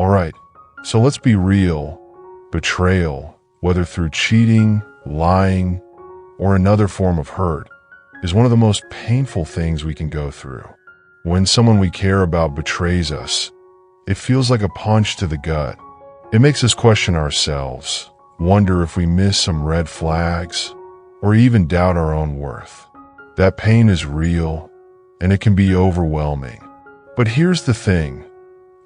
Alright, so let's be real. Betrayal, whether through cheating, lying, or another form of hurt, is one of the most painful things we can go through. When someone we care about betrays us, it feels like a punch to the gut. It makes us question ourselves, wonder if we missed some red flags, or even doubt our own worth. That pain is real, and it can be overwhelming. But here's the thing.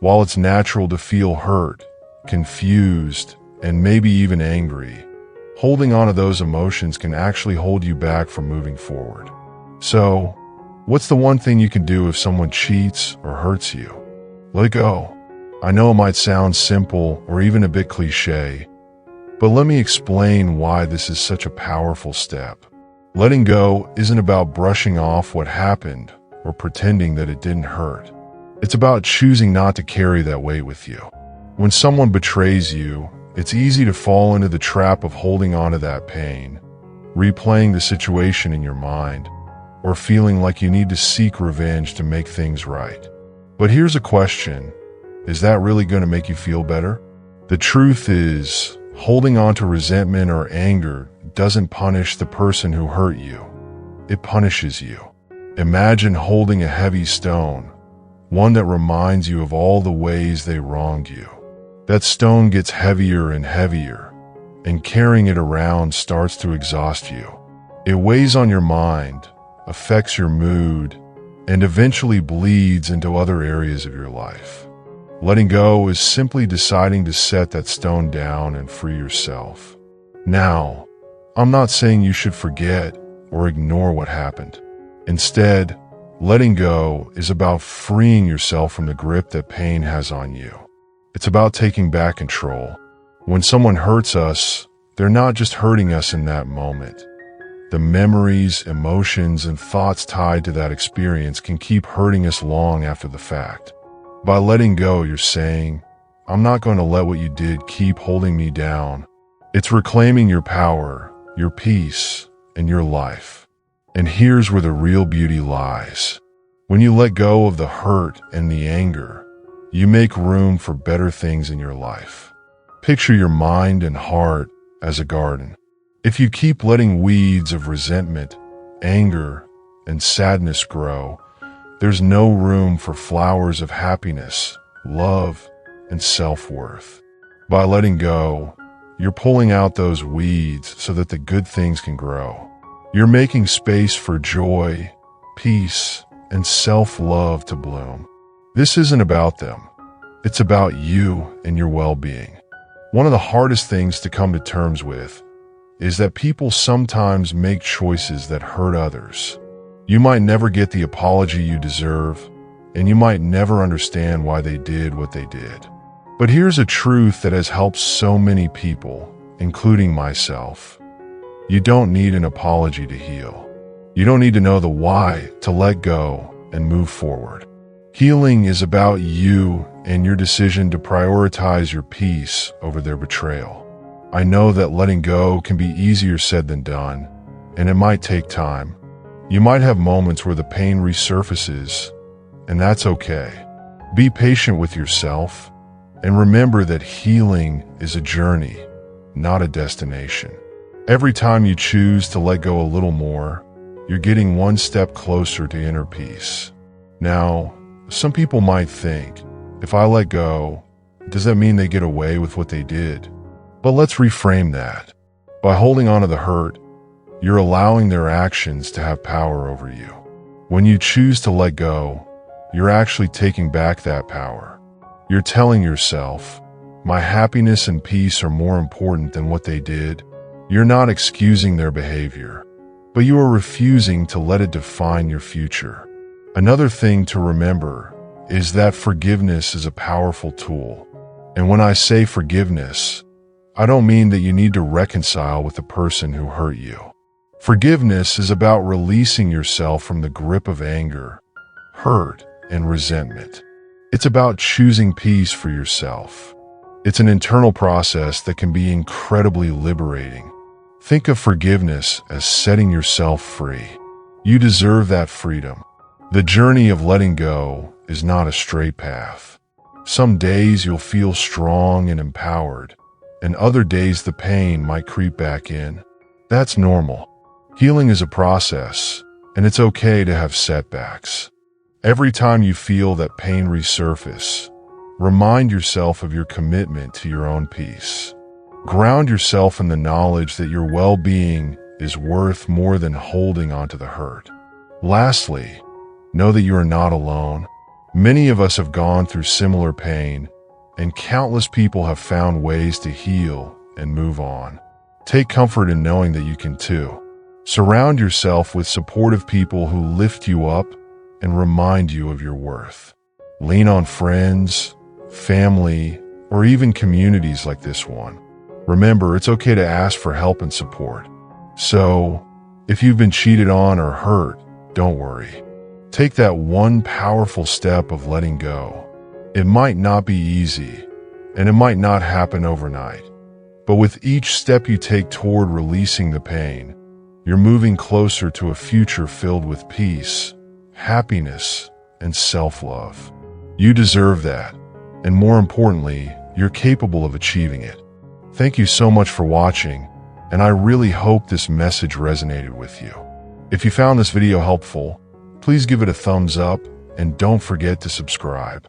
While it's natural to feel hurt, confused, and maybe even angry, holding on to those emotions can actually hold you back from moving forward. So, what's the one thing you can do if someone cheats or hurts you? Let go. I know it might sound simple or even a bit cliche, but let me explain why this is such a powerful step. Letting go isn't about brushing off what happened or pretending that it didn't hurt. It's about choosing not to carry that weight with you. When someone betrays you, it's easy to fall into the trap of holding on to that pain, replaying the situation in your mind, or feeling like you need to seek revenge to make things right. But here's a question. Is that really going to make you feel better? The truth is, holding on to resentment or anger doesn't punish the person who hurt you. It punishes you. Imagine holding a heavy stone, one that reminds you of all the ways they wronged you. That stone gets heavier and heavier, and carrying it around starts to exhaust you. It weighs on your mind, affects your mood, and eventually bleeds into other areas of your life. Letting go is simply deciding to set that stone down and free yourself. Now, I'm not saying you should forget or ignore what happened. Instead, letting go is about freeing yourself from the grip that pain has on you. It's about taking back control. When someone hurts us, they're not just hurting us in that moment. The memories, emotions, and thoughts tied to that experience can keep hurting us long after the fact. By letting go, you're saying, I'm not going to let what you did keep holding me down. It's reclaiming your power, your peace, and your life. And here's where the real beauty lies. When you let go of the hurt and the anger, you make room for better things in your life. Picture your mind and heart as a garden. If you keep letting weeds of resentment, anger, and sadness grow, there's no room for flowers of happiness, love, and self-worth. By letting go, you're pulling out those weeds so that the good things can grow. You're making space for joy, peace, and self-love to bloom. This isn't about them. It's about you and your well-being. One of the hardest things to come to terms with is that people sometimes make choices that hurt others. You might never get the apology you deserve, and you might never understand why they did what they did. But here's a truth that has helped so many people, including myself. You don't need an apology to heal. You don't need to know the why to let go and move forward. Healing is about you and your decision to prioritize your peace over their betrayal. I know that letting go can be easier said than done, and it might take time. You might have moments where the pain resurfaces, and that's okay. Be patient with yourself, and remember that healing is a journey, not a destination. Every time you choose to let go a little more, you're getting one step closer to inner peace. Now, some people might think, if I let go, does that mean they get away with what they did? But let's reframe that. By holding on to the hurt, you're allowing their actions to have power over you. When you choose to let go, you're actually taking back that power. You're telling yourself, my happiness and peace are more important than what they did. You're not excusing their behavior, but you are refusing to let it define your future. Another thing to remember is that forgiveness is a powerful tool. And when I say forgiveness, I don't mean that you need to reconcile with the person who hurt you. Forgiveness is about releasing yourself from the grip of anger, hurt, and resentment. It's about choosing peace for yourself. It's an internal process that can be incredibly liberating. Think of forgiveness as setting yourself free. You deserve that freedom. The journey of letting go is not a straight path. Some days you'll feel strong and empowered, and other days the pain might creep back in. That's normal. Healing is a process, and it's okay to have setbacks. Every time you feel that pain resurface, remind yourself of your commitment to your own peace. Ground yourself in the knowledge that your well-being is worth more than holding onto the hurt. Lastly, know that you are not alone. Many of us have gone through similar pain, and countless people have found ways to heal and move on. Take comfort in knowing that you can too. Surround yourself with supportive people who lift you up and remind you of your worth. Lean on friends, family, or even communities like this one. Remember, it's okay to ask for help and support. So, if you've been cheated on or hurt, don't worry. Take that one powerful step of letting go. It might not be easy, and it might not happen overnight. But with each step you take toward releasing the pain, you're moving closer to a future filled with peace, happiness, and self-love. You deserve that, and more importantly, you're capable of achieving it. Thank you so much for watching, and I really hope this message resonated with you. If you found this video helpful, please give it a thumbs up and don't forget to subscribe.